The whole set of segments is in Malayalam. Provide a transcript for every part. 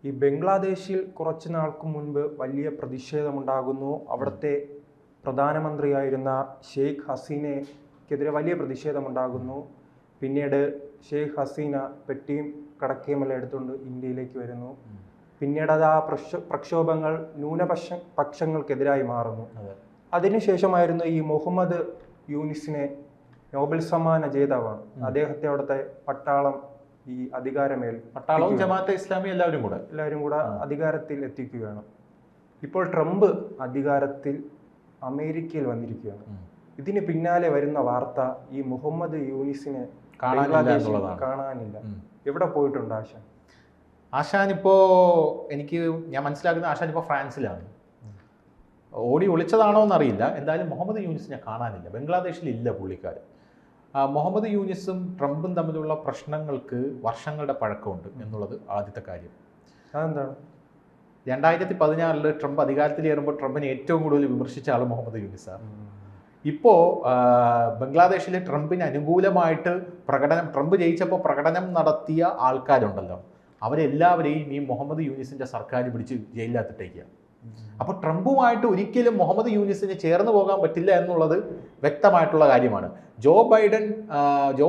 ഈ ബംഗ്ലാദേശിൽ കുറച്ച് നാൾക്ക് മുൻപ് വലിയ പ്രതിഷേധമുണ്ടാകുന്നു. അവിടുത്തെ പ്രധാനമന്ത്രിയായിരുന്ന ഷെയ്ഖ് ഹസീനയ്ക്കെതിരെ വലിയ പ്രതിഷേധമുണ്ടാകുന്നു. പിന്നീട് ഷെയ്ഖ് ഹസീന പെട്ടിയും കടക്കയുമെല്ലാം എടുത്തുകൊണ്ട് ഇന്ത്യയിലേക്ക് വരുന്നു. പിന്നീട് അത് ആ പ്രക്ഷോഭങ്ങൾ പക്ഷങ്ങൾക്കെതിരായി മാറുന്നു. അതിനുശേഷമായിരുന്നു ഈ മുഹമ്മദ് യൂനിസിനെ നോബൽ സമ്മാന ജേതാവാണ്. അദ്ദേഹത്തെ അവിടുത്തെ പട്ടാളം ഈ പട്ടാളവും ജമാഅത്തെ ഇസ്ലാമി എല്ലാവരും കൂടെ അധികാരത്തിൽ എത്തിക്കുകയാണ്. ഇപ്പോൾ ട്രംപ് അധികാരത്തിൽ അമേരിക്കയിൽ വന്നിരിക്കുകയാണ്. ഇതിന് പിന്നാലെ വരുന്ന വാർത്ത ഈ മുഹമ്മദ് യൂനിസിനെ കാണാനില്ല. എവിടെ പോയിട്ടുണ്ട് ആശാൻ? ആശാൻ ഞാൻ മനസ്സിലാക്കുന്ന ആശാൻ ഇപ്പോൾ ഫ്രാൻസിലാണ്. ഓടി ഒളിച്ചതാണോ എന്നറിയില്ല. എന്തായാലും മുഹമ്മദ് യൂനിസിനെ കാണാനില്ല. ബംഗ്ലാദേശിൽ ഇല്ല പുള്ളിക്കാരൻ. മുഹമ്മദ് യൂനിസും ട്രംപും തമ്മിലുള്ള പ്രശ്നങ്ങൾക്ക് വർഷങ്ങളുടെ പഴക്കമുണ്ട് എന്നുള്ളത് ആദ്യത്തെ കാര്യം. അതെന്താണ്? 2014 ട്രംപ് അധികാരത്തിലേറുമ്പോൾ ട്രംപിനെ ഏറ്റവും കൂടുതൽ വിമർശിച്ച ആൾ മുഹമ്മദ് യൂനിസാണ്. ഇപ്പോൾ ബംഗ്ലാദേശിലെ ട്രംപിന് അനുകൂലമായിട്ട് ട്രംപ് ജയിച്ചപ്പോൾ പ്രകടനം നടത്തിയ ആൾക്കാരുണ്ടല്ലോ, അവരെല്ലാവരെയും ഈ മുഹമ്മദ് യൂനിസിന്റെ സർക്കാർ പിടിച്ച് ജയിലിനകത്തിട്ടേക്കുക. അപ്പോൾ ട്രംപുമായിട്ട് ഒരിക്കലും മുഹമ്മദ് യൂനിസിന് ചേർന്ന് പോകാൻ പറ്റില്ല എന്നുള്ളത് വ്യക്തമായിട്ടുള്ള കാര്യമാണ്. ജോ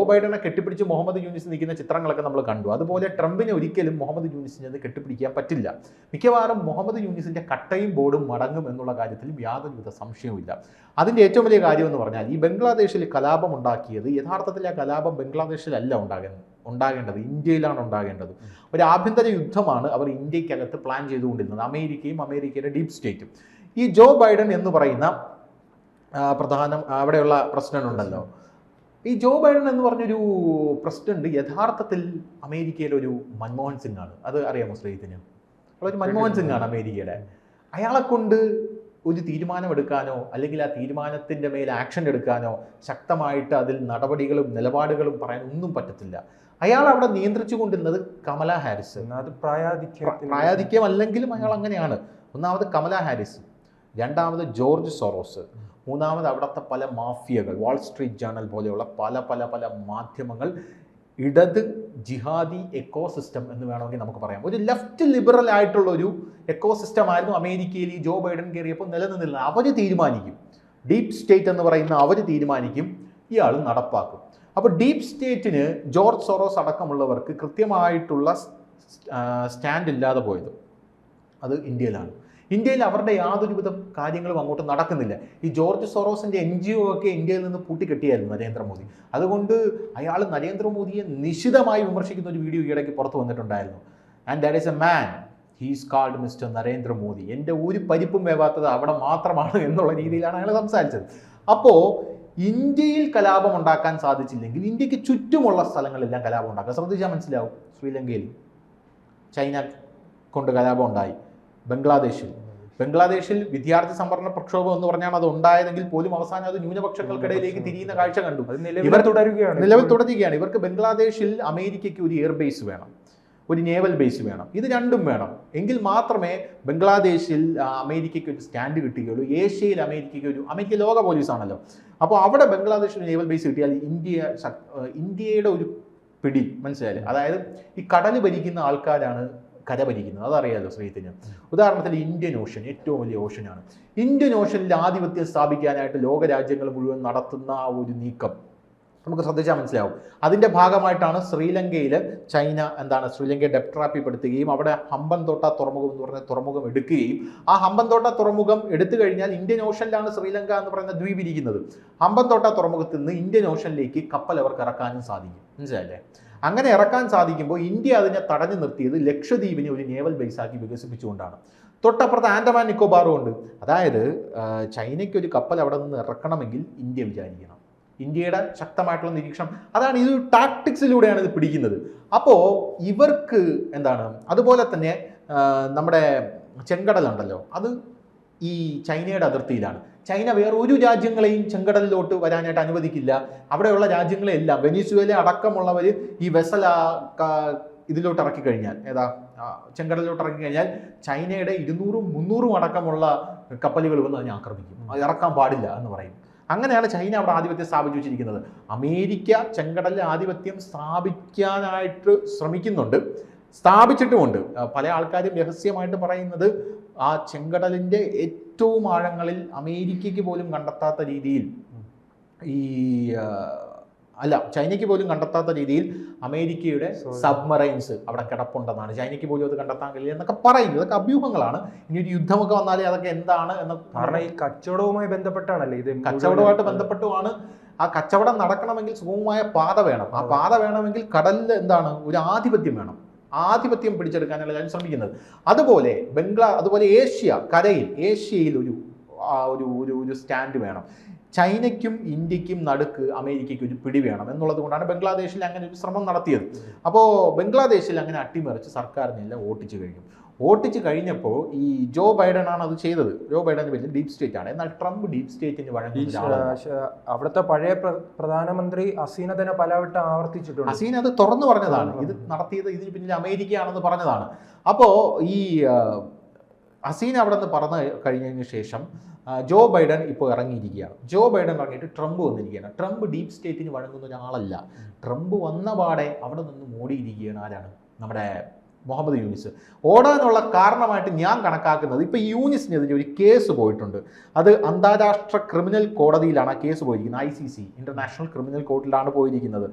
ബൈഡനെ കെട്ടിപ്പിടിച്ച് മുഹമ്മദ് യൂനിസ് നിൽക്കുന്ന ചിത്രങ്ങളൊക്കെ നമ്മൾ കണ്ടു. അതുപോലെ ട്രംപിനെ ഒരിക്കലും മുഹമ്മദ് യൂനിസിനെ അത് കെട്ടിപ്പിടിക്കാൻ പറ്റില്ല. മിക്കവാറും മുഹമ്മദ് യൂനിസിന്റെ കട്ടയും ബോർഡും മടങ്ങും എന്നുള്ള കാര്യത്തിൽ യാതൊരുവിധ സംശയവുമില്ല. അതിൻ്റെ ഏറ്റവും വലിയ കാര്യം എന്ന് പറഞ്ഞാൽ ഈ ബംഗ്ലാദേശിൽ കലാപം ഉണ്ടാക്കിയത് യഥാർത്ഥത്തിൽ ആ കലാപം ബംഗ്ലാദേശിലല്ല ഉണ്ടാകേണ്ടത്, ഇന്ത്യയിലാണ് ഉണ്ടാകേണ്ടത്. ഒരു ആഭ്യന്തര യുദ്ധമാണ് അവർ ഇന്ത്യക്കകത്ത് പ്ലാൻ ചെയ്തുകൊണ്ടിരുന്നത്, അമേരിക്കയും അമേരിക്കയുടെ ഡീപ് സ്റ്റേറ്റും. ഈ ജോ ബൈഡൻ എന്ന് പറയുന്ന അവിടെയുള്ള പ്രസിഡന്റ് ഉണ്ടല്ലോ, ഈ ജോ ബൈഡൻ എന്ന് പറഞ്ഞൊരു പ്രസിഡന്റ് യഥാർത്ഥത്തിൽ അമേരിക്കയിലെ ഒരു മൻമോഹൻ സിംഗ് ആണ്. അത് അറിയാമോ ശ്രീജിത്തിന്? ഒരു മൻമോഹൻ സിംഗ് ആണ് അമേരിക്കയുടെ. അയാളെ കൊണ്ട് ഒരു തീരുമാനമെടുക്കാനോ അല്ലെങ്കിൽ ആ തീരുമാനത്തിൻ്റെ മേൽ ആക്ഷൻ എടുക്കാനോ ശക്തമായിട്ട് അതിൽ നടപടികളും നിലപാടുകളും പറയാൻ ഒന്നും പറ്റത്തില്ല. അയാൾ അവിടെ നിയന്ത്രിച്ചു കൊണ്ടിരുന്നത് കമല ഹാരിസ്. അത് പ്രായാധിക്യം അല്ലെങ്കിലും അയാൾ അങ്ങനെയാണ്. ഒന്നാമത് കമല ഹാരിസ്, രണ്ടാമത് ജോർജ് സോറോസ്, മൂന്നാമത് അവിടുത്തെ പല മാഫിയകൾ, വാൾ സ്ട്രീറ്റ് ജേർണൽ പോലെയുള്ള പല പല പല മാധ്യമങ്ങൾ, ഇടത് ജിഹാദി എക്കോസിസ്റ്റം എന്ന് വേണമെങ്കിൽ നമുക്ക് പറയാം. ഒരു ലെഫ്റ്റ് ലിബറൽ ആയിട്ടുള്ള ഒരു എക്കോസിസ്റ്റം ആയിരുന്നു അമേരിക്കയിൽ ഈ ജോ ബൈഡൻ കയറിയപ്പോൾ നിലനിന്നിരുന്നത്. അവർ തീരുമാനിക്കും, ഡീപ് സ്റ്റേറ്റ് എന്ന് പറയുന്ന അവർ തീരുമാനിക്കും, ഇയാൾ നടപ്പാക്കും. അപ്പോൾ ഡീപ് സ്റ്റേറ്റിന് ജോർജ് സോറോസ് അടക്കമുള്ളവർക്ക് കൃത്യമായിട്ടുള്ള സ്റ്റാൻഡ് ഇല്ലാതെ പോയത് അത് ഇന്ത്യയിലാണ്. ഇന്ത്യയിൽ അവരുടെ യാതൊരുവിധ കാര്യങ്ങളും അങ്ങോട്ട് നടക്കുന്നില്ല. ഈ ജോർജ് സോറോസിന്റെ NGO ഒക്കെ ഇന്ത്യയിൽ നിന്ന് പൂട്ടിക്കെട്ടിയായിരുന്നു നരേന്ദ്രമോദി. അതുകൊണ്ട് അയാൾ നരേന്ദ്രമോദിയെ നിശിതമായി വിമർശിക്കുന്ന ഒരു വീഡിയോ ഈയിടയ്ക്ക് പുറത്തു വന്നിട്ടുണ്ടായിരുന്നു. And that is a man, he's called mister Narendra Modi. എൻ്റെ ഒരു പരിപ്പും വേവാത്തത് അവിടെ മാത്രമാണ് എന്നുള്ള രീതിയിലാണ് അയാൾ സംസാരിച്ചത്. അപ്പോൾ ഇന്ത്യയിൽ കലാപം ഉണ്ടാക്കാൻ സാധിച്ചില്ലെങ്കിൽ ഇന്ത്യക്ക് ചുറ്റുമുള്ള സ്ഥലങ്ങളെല്ലാം കലാപം ഉണ്ടാക്കാം. ശ്രദ്ധിച്ചാൽ മനസ്സിലാവും. ശ്രീലങ്കയിൽ ചൈന കൊണ്ട് കലാപം ഉണ്ടായി. ബംഗ്ലാദേശിൽ വിദ്യാർത്ഥി സംവരണ പ്രക്ഷോഭം എന്ന് പറഞ്ഞാൽ അത് ഉണ്ടായതെങ്കിൽ പോലും അവസാനം അത് ന്യൂനപക്ഷങ്ങൾക്കിടയിലേക്ക് തിരിയുന്ന കാഴ്ച കണ്ടു. നിലവിൽ തുടരുകയാണ്. ഇവർക്ക് ബംഗ്ലാദേശിൽ അമേരിക്കയ്ക്ക് ഒരു എയർ ബേസ് വേണം, ഒരു നേവൽ ബേസ് വേണം. ഇത് രണ്ടും വേണം. എങ്കിൽ മാത്രമേ ബംഗ്ലാദേശിൽ അമേരിക്കയ്ക്ക് ഒരു സ്റ്റാൻഡ് കിട്ടുകയുള്ളൂ. ഏഷ്യയിൽ അമേരിക്ക ലോക പോലീസാണല്ലോ. അപ്പോൾ അവിടെ ബംഗ്ലാദേശിൽ നേവൽ ബേസ് കിട്ടിയാൽ ഇന്ത്യയുടെ ഒരു പിടി മനസ്സിലായില്ലേ? അതായത് ഈ കടൽ ഭരിക്കുന്ന ആൾക്കാരാണ് കര ഭരിക്കുന്നത്. അതറിയാലോ ശ്രീജിത്തിന്. ഉദാഹരണത്തിന് ഇന്ത്യൻ ഓഷൻ ഏറ്റവും വലിയ ഓഷനാണ്. ഇന്ത്യൻ ഓഷനിൽ ആധിപത്യം സ്ഥാപിക്കാനായിട്ട് ലോകരാജ്യങ്ങൾ മുഴുവൻ നടത്തുന്ന ആ ഒരു നീക്കം നമുക്ക് ശ്രദ്ധിച്ചാൽ മനസ്സിലാവും. അതിൻ്റെ ഭാഗമായിട്ടാണ് ശ്രീലങ്കയിൽ ചൈന ശ്രീലങ്കയെ ഡെപ്ട്രാപ്പിപ്പെടുത്തുകയും അവിടെ ഹമ്പൻതോട്ട തുറമുഖം എന്ന് പറഞ്ഞ തുറമുഖം എടുക്കുകയും ആ ഹമ്പൻതോട്ട തുറമുഖം എടുത്തു കഴിഞ്ഞാൽ ഇന്ത്യൻ ഓഷനിലാണ് ശ്രീലങ്ക എന്ന് പറയുന്ന ദ്വീപ് ഇരിക്കുന്നത്. ഹമ്പൻതോട്ട തുറമുഖത്തിൽ നിന്ന് ഇന്ത്യൻ ഓഷനിലേക്ക് കപ്പൽ അവർക്ക് ഇറക്കാനും സാധിക്കും. മനസ്സിലായില്ലേ? അങ്ങനെ ഇറക്കാൻ സാധിക്കുമ്പോൾ ഇന്ത്യ അതിനെ തടഞ്ഞു നിർത്തിയത് ലക്ഷദ്വീപിനെ ഒരു നേവൽ ബേസാക്കി വികസിപ്പിച്ചുകൊണ്ടാണ്. തൊട്ടപ്പുറത്ത് ആൻഡമാൻ നിക്കോബാറും ഉണ്ട്. അതായത് ചൈനയ്ക്ക് ഒരു കപ്പൽ അവിടെ നിന്ന് ഇറക്കണമെങ്കിൽ ഇന്ത്യ വിചാരിക്കണം. ഇന്ത്യയുടെ ശക്തമായിട്ടുള്ള നിരീക്ഷണം അതാണ്. ഇത് ടാക്ടിക്സിലൂടെയാണ് ഇത് പിടിക്കുന്നത്. അപ്പോൾ ഇവർക്ക് അതുപോലെ തന്നെ നമ്മുടെ ചെങ്കടലുണ്ടല്ലോ, അത് ഈ ചൈനയുടെ അതിർത്തിയിലാണ്. ചൈന വേറെ ഒരു രാജ്യങ്ങളെയും ചെങ്കടലിലോട്ട് വരാനായിട്ട് അനുവദിക്കില്ല. അവിടെയുള്ള രാജ്യങ്ങളെല്ലാം വെനിസ്വേല അടക്കമുള്ളവർ ഈ വെസൽ ഇതിലോട്ട് ഇറക്കി കഴിഞ്ഞാൽ, ചെങ്കടലിലോട്ട് ഇറക്കി കഴിഞ്ഞാൽ ചൈനയുടെ 200-300 അടക്കമുള്ള കപ്പലുകൾ വന്ന് അതിനെ ആക്രമിക്കും. അത് ഇറക്കാൻ പാടില്ല എന്ന് പറയും. അങ്ങനെയാണ് ചൈന അവിടെ ആധിപത്യം സ്ഥാപിച്ചു വെച്ചിരിക്കുന്നത്. അമേരിക്ക ചെങ്കടലിൽ ആധിപത്യം സ്ഥാപിക്കാനായിട്ട് ശ്രമിക്കുന്നുണ്ട്. സ്ഥാപിച്ചിട്ടുമുണ്ട്. പല ആൾക്കാരും രഹസ്യമായിട്ട് പറയുന്നത് ആ ചെങ്കടലിൻ്റെ ഏറ്റവും ആഴങ്ങളിൽ അമേരിക്കയ്ക്ക് പോലും കണ്ടെത്താത്ത രീതിയിൽ ചൈനയ്ക്ക് പോലും കണ്ടെത്താത്ത രീതിയിൽ അമേരിക്കയുടെ സബ്മറൈൻസ് അവിടെ കിടപ്പുണ്ടെന്നാണ്. ചൈനയ്ക്ക് പോലും അത് കണ്ടെത്താൻ കഴിയില്ല എന്നൊക്കെ പറയുന്നത്. ഇതൊക്കെ അഭ്യൂഹങ്ങളാണ്. ഇനി ഒരു യുദ്ധമൊക്കെ വന്നാലേ അതൊക്കെ എന്താണ് എന്ന്. കാരണം ഈ കച്ചവടവുമായി ബന്ധപ്പെട്ടാണല്ലേ ഇത്, കച്ചവടവുമായിട്ട് ബന്ധപ്പെട്ടുമാണ്. ആ കച്ചവടം നടക്കണമെങ്കിൽ സുഗമമായ പാത വേണം. ആ പാത വേണമെങ്കിൽ കടലിൽ എന്താണ്, ഒരു ആധിപത്യം വേണം. ആധിപത്യം പിടിച്ചെടുക്കാനുള്ള ഞാൻ ശ്രമിക്കുന്നത്. അതുപോലെ അതുപോലെ കരയിൽ ഏഷ്യയിൽ ഒരു സ്റ്റാൻഡ് വേണം. ചൈനയ്ക്കും ഇന്ത്യക്കും നടുക്ക് അമേരിക്കയ്ക്ക് ഒരു പിടി വേണം എന്നുള്ളത് കൊണ്ടാണ് ബംഗ്ലാദേശിൽ അങ്ങനെ ഒരു ശ്രമം നടത്തിയത്. അപ്പോൾ ബംഗ്ലാദേശിൽ അങ്ങനെ അട്ടിമറിച്ച് സർക്കാരിനെല്ലാം ഓട്ടിച്ച് കഴിഞ്ഞപ്പോൾ ഈ ജോ ബൈഡൻ ആണ് അത് ചെയ്തത്. ജോ ബൈഡൻ വലിയ ഡീപ് സ്റ്റേറ്റ് ആണ്. എന്നാൽ ട്രംപ് ഡീപ് സ്റ്റേറ്റിന് വഴങ്ങുന്ന അവിടുത്തെ പഴയ പ്രധാനമന്ത്രി ഹസീന തന്നെ പലവട്ടം ആവർത്തിച്ചിട്ടുണ്ട്. ഹസീന അത് തുറന്നു പറഞ്ഞതാണ്. ഇത് നടത്തിയത് ഇതിന് പിന്നിൽ അമേരിക്കയാണെന്ന് പറഞ്ഞതാണ്. അപ്പോൾ ഈ ഹസീന അവിടെ നിന്ന് പറഞ്ഞു കഴിഞ്ഞതിന് ശേഷം ജോ ബൈഡൻ ഇപ്പോൾ ഇറങ്ങിയിരിക്കുകയാണ്. ജോ ബൈഡൻ ഇറങ്ങിയിട്ട് ട്രംപ് വന്നിരിക്കുകയാണ്. ട്രംപ് ഡീപ് സ്റ്റേറ്റിന് വഴങ്ങുന്ന ഒരാളല്ല. ട്രംപ് വന്ന പാടെ അവിടെ നിന്ന് ഓടിയിരിക്കുകയാണ്. ആരാണ്? നമ്മുടെ മുഹമ്മദ് യൂനിസ്. ഓടാനുള്ള കാരണമായിട്ട് ഞാൻ കണക്കാക്കുന്നത്, ഇപ്പോൾ യൂനിസിനെതിരെ ഒരു കേസ് പോയിട്ടുണ്ട്. അത് അന്താരാഷ്ട്ര ക്രിമിനൽ കോടതിയിലാണ് ആ കേസ് പോയിരിക്കുന്നത്. ICC ഇന്റർനാഷണൽ ക്രിമിനൽ കോർട്ടിലാണ് പോയിരിക്കുന്നത്.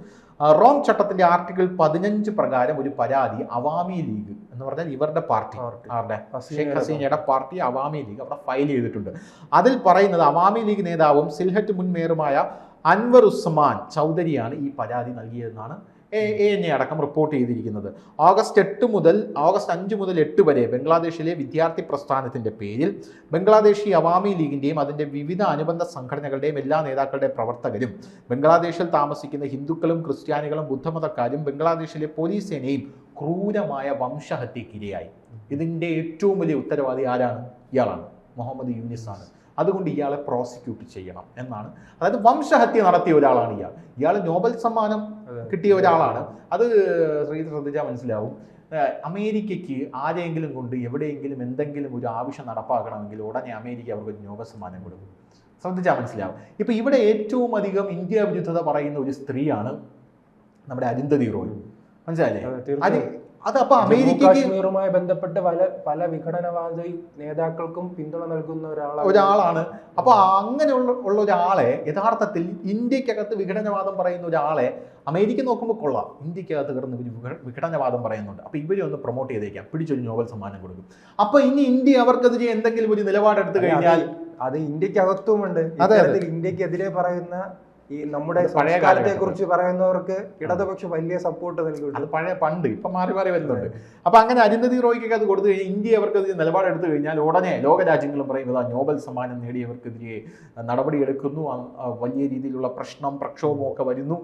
റോം ചട്ടത്തിന്റെ ആർട്ടിക്കിൾ 15 പ്രകാരം ഒരു പരാതി അവാമി ലീഗ് എന്ന് പറഞ്ഞാൽ ഇവരുടെ പാർട്ടി, ഷെയ്ഖ് ഹസീനയുടെ പാർട്ടി അവാമി ലീഗ് അവിടെ ഫയൽ ചെയ്തിട്ടുണ്ട്. അതിൽ പറയുന്നത് അവാമി ലീഗ് നേതാവും സിൽഹറ്റ് മുൻ മേയറുമായ അൻവർ ഉസ്മാൻ ചൗധരിയാണ് ഈ പരാതി നൽകിയതെന്നാണ് ANA അടക്കം റിപ്പോർട്ട് ചെയ്തിരിക്കുന്നത്. ഓഗസ്റ്റ് 5 മുതൽ 8 വരെ ബംഗ്ലാദേശിലെ വിദ്യാർത്ഥി പ്രസ്ഥാനത്തിൻ്റെ പേരിൽ ബംഗ്ലാദേശി അവാമി ലീഗിൻ്റെയും അതിൻ്റെ വിവിധ അനുബന്ധ സംഘടനകളുടെയും എല്ലാ നേതാക്കളുടെയും പ്രവർത്തകരും ബംഗ്ലാദേശിൽ താമസിക്കുന്ന ഹിന്ദുക്കളും ക്രിസ്ത്യാനികളും ബുദ്ധമതക്കാരും ബംഗ്ലാദേശിലെ പോലീസ് സേനയും ക്രൂരമായ വംശഹത്യക്കിരയായി. ഇതിൻ്റെ ഏറ്റവും വലിയ ഉത്തരവാദി ആരാണ്? ഇയാളാണ്, മുഹമ്മദ് യൂനിസാണ്. അതുകൊണ്ട് ഇയാളെ പ്രോസിക്യൂട്ട് ചെയ്യണം എന്നാണ്. അതായത് വംശഹത്യ നടത്തിയ ഒരാളാണ് ഇയാൾ നോബൽ സമ്മാനം കിട്ടിയ ഒരാളാണ്. അത് ശ്രദ്ധിച്ചാൽ മനസ്സിലാവും. അമേരിക്കയ്ക്ക് ആരെങ്കിലും കൊണ്ട് എവിടെയെങ്കിലും എന്തെങ്കിലും ഒരു ആവശ്യം നടപ്പാക്കണമെങ്കിൽ ഉടനെ അമേരിക്ക അവർക്ക് ഒരു നോബൽ സമ്മാനം കൊടുക്കും. ശ്രദ്ധിച്ചാൽ മനസ്സിലാവും. ഇപ്പം ഇവിടെ ഏറ്റവും അധികം ഇന്ത്യ വിരുദ്ധത പറയുന്ന ഒരു സ്ത്രീയാണ് നമ്മുടെ അരുന്ധതി റോയ്. മനസ്സിലായില്ലേ? അത് അപ്പൊ അമേരിക്കയുമായി ബന്ധപ്പെട്ട് പല വിഘടനവാദി നേതാക്കൾക്കും പിന്തുണ നൽകുന്ന ഒരാളാണ്. അപ്പൊ അങ്ങനെയുള്ള ഒരാളെ യഥാർത്ഥത്തിൽ ഇന്ത്യക്കകത്ത് വിഘടനവാദം പറയുന്ന ഒരാളെ അമേരിക്ക നോക്കുമ്പോൾ കൊള്ളാം, ഇന്ത്യക്കകത്ത് കിടന്ന് വിഘടനവാദം പറയുന്നുണ്ട്. അപ്പൊ ഇവരെ ഒന്ന് പ്രൊമോട്ട് ചെയ്തേക്കാം, പിടിച്ചൊരു നോബൽ സമ്മാനം കൊടുക്കും. അപ്പൊ ഇനി ഇന്ത്യ അവർക്കെതിരെ എന്തെങ്കിലും ഒരു നിലപാടെടുത്തു കഴിഞ്ഞാൽ അത് ഇന്ത്യക്കകത്തുമുണ്ട്. ഇന്ത്യക്കെതിരെ പറയുന്ന ഈ നമ്മുടെ പഴയ കാലത്തെ കുറിച്ച് പറയുന്നവർക്ക് ഇടതുപക്ഷം വലിയ സപ്പോർട്ട് നൽകും. അത് പണ്ട് ഇപ്പം മാറി വരുന്നുണ്ട്. അപ്പൊ അങ്ങനെ അരുന്ധതി റോയ്ക്കൊക്കെ അത് കൊടുത്തു കഴിഞ്ഞാൽ ഇന്ത്യ അവർക്കെതിരെ നിലപാടെടുത്തു കഴിഞ്ഞാൽ ഉടനെ ലോകരാജ്യങ്ങളും പറയുന്നത് നോബൽ സമ്മാനം നേടിയവർക്കെതിരെ നടപടിയെടുക്കുന്നു, വലിയ രീതിയിലുള്ള പ്രക്ഷോഭവും ഒക്കെ വരുന്നു,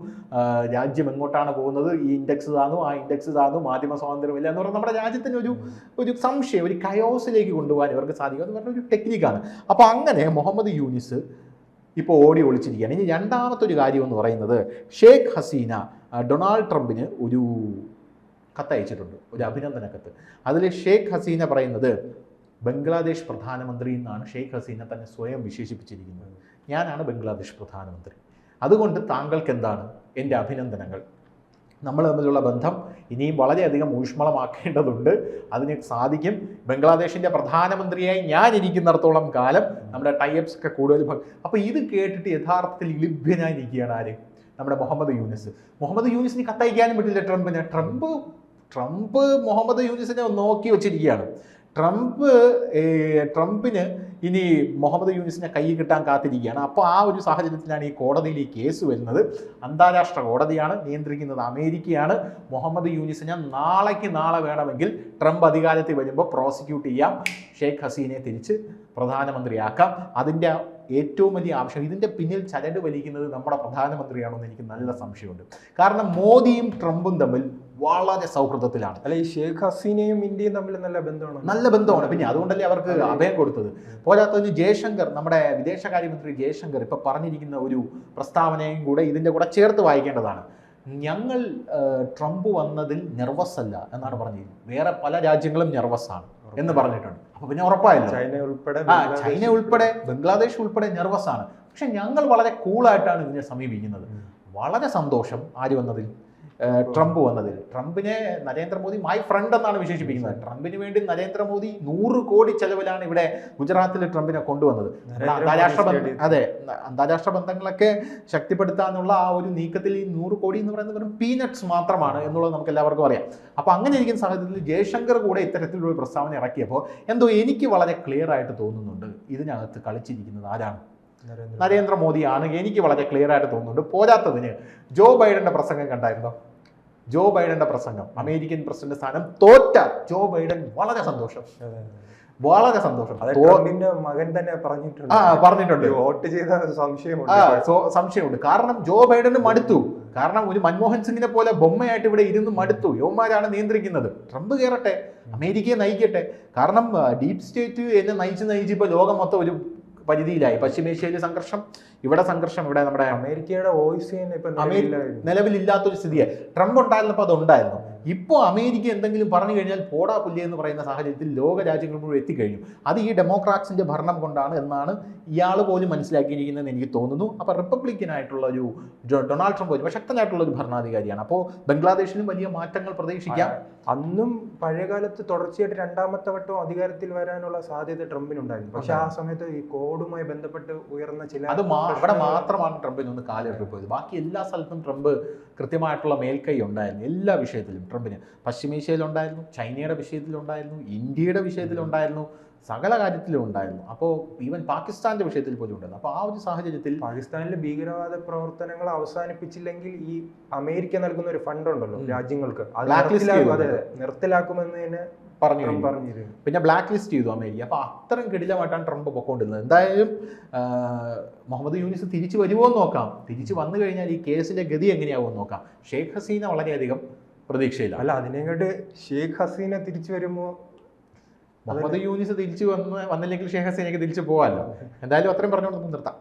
രാജ്യം എങ്ങോട്ടാണ് പോകുന്നത്, ഈ ഇൻഡെക്സ് താന്നു, ആ ഇൻഡെക്സ് താന്നു, മാധ്യമ സ്വാതന്ത്ര്യമില്ല എന്ന് പറഞ്ഞാൽ നമ്മുടെ രാജ്യത്തിന് ഒരു സംശയം, ഒരു കയോസിലേക്ക് കൊണ്ടുപോകാൻ ഇവർക്ക് സാധിക്കും. എന്ന് പറഞ്ഞ ഒരു ടെക്നിക്കാണ്. അപ്പൊ അങ്ങനെ മുഹമ്മദ് യൂനിസ് ഇപ്പോൾ ഓടി ഒളിച്ചിരിക്കുകയാണ്. ഇനി രണ്ടാമത്തെ ഒരു കാര്യം എന്ന് പറയുന്നത്, ഷെയ്ഖ് ഹസീന ഡൊണാൾഡ് ട്രംപിന് ഒരു കത്തയച്ചിട്ടുണ്ട്, ഒരു അഭിനന്ദന കത്ത്. അതിൽ ഷെയ്ഖ് ഹസീന പറയുന്നത് ബംഗ്ലാദേശ് പ്രധാനമന്ത്രി എന്നാണ് ഷെയ്ഖ് ഹസീന തന്നെ സ്വയം വിശേഷിപ്പിച്ചിരിക്കുന്നത്. ഞാനാണ് ബംഗ്ലാദേശ് പ്രധാനമന്ത്രി, അതുകൊണ്ട് താങ്കൾക്ക് എന്താണ് എൻ്റെ അഭിനന്ദനങ്ങൾ. നമ്മൾ തമ്മിലുള്ള ബന്ധം ഇനിയും വളരെയധികം ഊഷ്മളമാക്കേണ്ടതുണ്ട്. അതിന് സാധിക്കും. ബംഗ്ലാദേശിൻ്റെ പ്രധാനമന്ത്രിയായി ഞാൻ ഇരിക്കുന്നിടത്തോളം കാലം നമ്മുടെ ടൈപ്സ് ഒക്കെ കൂടുതൽ. അപ്പോൾ ഇത് കേട്ടിട്ട് യഥാർത്ഥത്തിൽ ലഭ്യനായിരിക്കുകയാണ് ആര്? നമ്മുടെ മുഹമ്മദ് യൂനിസിന് കത്തയക്കാനും പറ്റില്ല ട്രംപിന്. ട്രംപ് മുഹമ്മദ് യൂനിസിനെ നോക്കി വെച്ചിരിക്കുകയാണ്. ട്രംപിന് ഇനി മുഹമ്മദ് യൂനിസിനെ കൈ കിട്ടാൻ കാത്തിരിക്കുകയാണ്. അപ്പോൾ ആ ഒരു സാഹചര്യത്തിലാണ് ഈ കോടതിയിൽ ഈ കേസ് വരുന്നത്. അന്താരാഷ്ട്ര കോടതിയാണ്, നിയന്ത്രിക്കുന്നത് അമേരിക്കയാണ്. മുഹമ്മദ് യൂനിസിനെ നാളെ വേണമെങ്കിൽ ട്രംപ് അധികാരത്തിൽ വരുമ്പോൾ പ്രോസിക്യൂട്ട് ചെയ്യാം, ഷെയ്ഖ് ഹസീനയെ തിരിച്ച് പ്രധാനമന്ത്രിയാക്കാം. അതിൻ്റെ ഏറ്റവും വലിയ ആവശ്യം, ഇതിൻ്റെ പിന്നിൽ ചരട് വലിക്കുന്നത് നമ്മുടെ പ്രധാനമന്ത്രിയാണോ എന്ന് എനിക്ക് നല്ല സംശയമുണ്ട്. കാരണം മോദിയും ട്രംപും തമ്മിൽ വളരെ സൗഹൃദത്തിലാണ്. അല്ല, ഈ ഷെയ്ഖ് ഹസീനയും ഇന്ത്യയും തമ്മിൽ നല്ല ബന്ധമാണ്. പിന്നെ അതുകൊണ്ടല്ലേ അവർക്ക് അഭയം കൊടുത്തത്. പോരാത്തതിന് ജയശങ്കർ, നമ്മുടെ വിദേശകാര്യമന്ത്രി ജയശങ്കർ ഇപ്പൊ പറഞ്ഞിരിക്കുന്ന ഒരു പ്രസ്താവനയും കൂടെ ഇതിന്റെ കൂടെ ചേർത്ത് വായിക്കേണ്ടതാണ്. ഞങ്ങൾ ട്രംപ് വന്നതിൽ നെർവസ് അല്ല എന്നാണ് പറഞ്ഞിരിക്കുന്നത്. വേറെ പല രാജ്യങ്ങളും നെർവസ് ആണ് എന്ന് പറഞ്ഞിട്ടുണ്ട്. അപ്പൊ പിന്നെ ഉറപ്പായില്ല, ചൈന ഉൾപ്പെടെ ബംഗ്ലാദേശ് ഉൾപ്പെടെ നെർവസ് ആണ്. പക്ഷെ ഞങ്ങൾ വളരെ കൂളായിട്ടാണ് ഇതിനെ സമീപിക്കുന്നത്. വളരെ സന്തോഷം ആര് വന്നതിൽ. ട്രംപ് വന്നതിൽ. ട്രംപിനെ നരേന്ദ്രമോദി മൈ ഫ്രണ്ട് എന്നാണ് വിശേഷിപ്പിക്കുന്നത്. ട്രംപിന് വേണ്ടി നരേന്ദ്രമോദി 100 കോടി ചെലവിലാണ് ഇവിടെ ഗുജറാത്തിൽ ട്രംപിനെ കൊണ്ടുവന്നത്. അതെ, അന്താരാഷ്ട്ര ബന്ധങ്ങളൊക്കെ ശക്തിപ്പെടുത്താനുള്ള ആ ഒരു നീക്കത്തിൽ ഈ 100 കോടി എന്ന് പറയുന്നത് വെറും പീനട്സ് മാത്രമാണ് എന്നുള്ളത് നമുക്ക് എല്ലാവർക്കും അറിയാം. അപ്പോൾ അങ്ങനെ ഇരിക്കുന്ന സാഹചര്യത്തിൽ ജയശങ്കർ കൂടെ ഇത്തരത്തിലുള്ള ഒരു പ്രസ്താവന ഇറക്കിയപ്പോൾ എന്തോ എനിക്ക് വളരെ ക്ലിയർ ആയിട്ട് തോന്നുന്നുണ്ട് ഇതിനകത്ത് കളിച്ചിരിക്കുന്നത് ആരാണ്? നരേന്ദ്രമോദിയാണ്. എനിക്ക് വളരെ ക്ലിയർ ആയിട്ട് തോന്നുന്നുണ്ട്. പോരാത്തതിന് ജോ ബൈഡന്റെ പ്രസംഗം കണ്ടായിരുന്നോ? ജോ ബൈഡന്റെ പ്രസംഗം, അമേരിക്കൻ പ്രസിഡന്റ് സ്ഥാനം തോറ്റ ജോ ബൈഡൻ വളരെ സന്തോഷം, വളരെ സന്തോഷം. മകൻ തന്നെ പറഞ്ഞിട്ടുണ്ട്. വോട്ട് ചെയ്ത സംശയമുണ്ട്. കാരണം ജോ ബൈഡന് മടുത്തു. കാരണം ഒരു മൻമോഹൻ സിംഗിനെ പോലെ ബൊമ്മയായിട്ട് ഇവിടെ ഇരുന്ന് മടുത്തു. യുവന്മാരാണ് നിയന്ത്രിക്കുന്നത്. ട്രംപ് കയറട്ടെ, അമേരിക്കയെ നയിക്കട്ടെ. കാരണം ഡീപ് സ്റ്റേറ്റ് എന്നെ നയിച്ച് ഇപ്പൊ ലോകം മൊത്തം ഒരു പരിധിയിലായി. പശ്ചിമേഷ്യയിലെ സംഘർഷം, ഇവിടെ സംഘർഷം, ഇവിടെ നമ്മുടെ അമേരിക്കയുടെ വോയിസ് നിലവിലില്ലാത്തൊരു സ്ഥിതിയാണ്. ട്രംപ് ഉണ്ടായിരുന്നപ്പോൾ അതുണ്ടായിരുന്നു. ഇപ്പോൾ അമേരിക്ക എന്തെങ്കിലും പറഞ്ഞു കഴിഞ്ഞാൽ പോടാ പുല്ല് എന്ന് പറയുന്ന സാഹചര്യത്തിൽ ലോക രാജ്യങ്ങൾ മുഴുവൻ എത്തിക്കഴിഞ്ഞു. അത് ഈ ഡെമോക്രാറ്റ്സിന്റെ ഭരണം കൊണ്ടാണ് എന്നാണ് ഇയാൾ പോലും മനസ്സിലാക്കിയിരിക്കുന്നതെന്ന് എനിക്ക് തോന്നുന്നു. അപ്പോൾ റിപ്പബ്ലിക്കനായിട്ടുള്ള ഒരു ഡൊണാൾഡ് ട്രംപ് ഒരു ശക്തനായിട്ടുള്ള ഒരു ഭരണാധികാരിയാണ്. അപ്പോൾ ബംഗ്ലാദേശിലും വലിയ മാറ്റങ്ങൾ പ്രതീക്ഷിക്കാം. അന്നും പഴയകാലത്ത് തുടർച്ചയായിട്ട് രണ്ടാമത്തെ വട്ടം അധികാരത്തിൽ വരാനുള്ള സാധ്യത ട്രംപിനുണ്ടായിരുന്നു. പക്ഷെ ആ സമയത്ത് ഈ കോവിഡുമായി ബന്ധപ്പെട്ട് ഉയർന്ന ചില അവിടെ മാത്രമാണ് ട്രംപിന് ഒന്ന് കാലിറക്കി പോയത്. ബാക്കി എല്ലാ സ്ഥലത്തും ട്രംപ് കൃത്യമായിട്ടുള്ള മേൽക്കൈ ഉണ്ടായിരുന്നു. എല്ലാ വിഷയത്തിലും ട്രംപിന് പശ്ചിമേഷ്യയിലുണ്ടായിരുന്നു, ചൈനയുടെ വിഷയത്തിലുണ്ടായിരുന്നു, ഇന്ത്യയുടെ വിഷയത്തിലുണ്ടായിരുന്നു, സകല കാര്യത്തിലും ഉണ്ടായിരുന്നു. അപ്പോൾ ഈവൻ പാകിസ്ഥാന്റെ വിഷയത്തിൽ പോലും ഉണ്ടായിരുന്നു. അപ്പോൾ ആ ഒരു സാഹചര്യത്തിൽ പാകിസ്ഥാനിലെ ഭീകരവാദ പ്രവർത്തനങ്ങൾ അവസാനിപ്പിച്ചില്ലെങ്കിൽ ഈ അമേരിക്ക നൽകുന്ന ഒരു ഫണ്ട് ഉണ്ടല്ലോ രാജ്യങ്ങൾക്ക്, അത് നിർത്തലാക്കുമെന്ന് പറഞ്ഞിരുന്നു. പിന്നെ ബ്ലാക്ക് ലിസ്റ്റ് ചെയ്തു അമേരിക്ക. അപ്പോൾ അത്രയും കിടിലമായിട്ടാണ് ട്രംപ് പൊക്കോണ്ടിരുന്നത്. എന്തായാലും മുഹമ്മദ് യൂനിസ് തിരിച്ചു വരുമോ എന്ന് നോക്കാം. തിരിച്ചു വന്നു കഴിഞ്ഞാൽ ഈ കേസിന്റെ ഗതി എങ്ങനെയാവുമെന്ന് നോക്കാം. ഷെയ്ഖ് ഹസീന വളരെയധികം പ്രതീക്ഷയില്ല. അല്ല, അതിനെക്കാട്ട് ഷെയ്ഖ് ഹസീന തിരിച്ചു വരുമോ? മുഹമ്മദ് യൂനിസ് തിരിച്ചു വന്നില്ലെങ്കിൽ ഷെയ്ഖ് ഹസീനയ്ക്ക് തിരിച്ചു പോകാമല്ലോ. എന്തായാലും അത്രയും പറഞ്ഞുകൊണ്ട് നിർത്താം.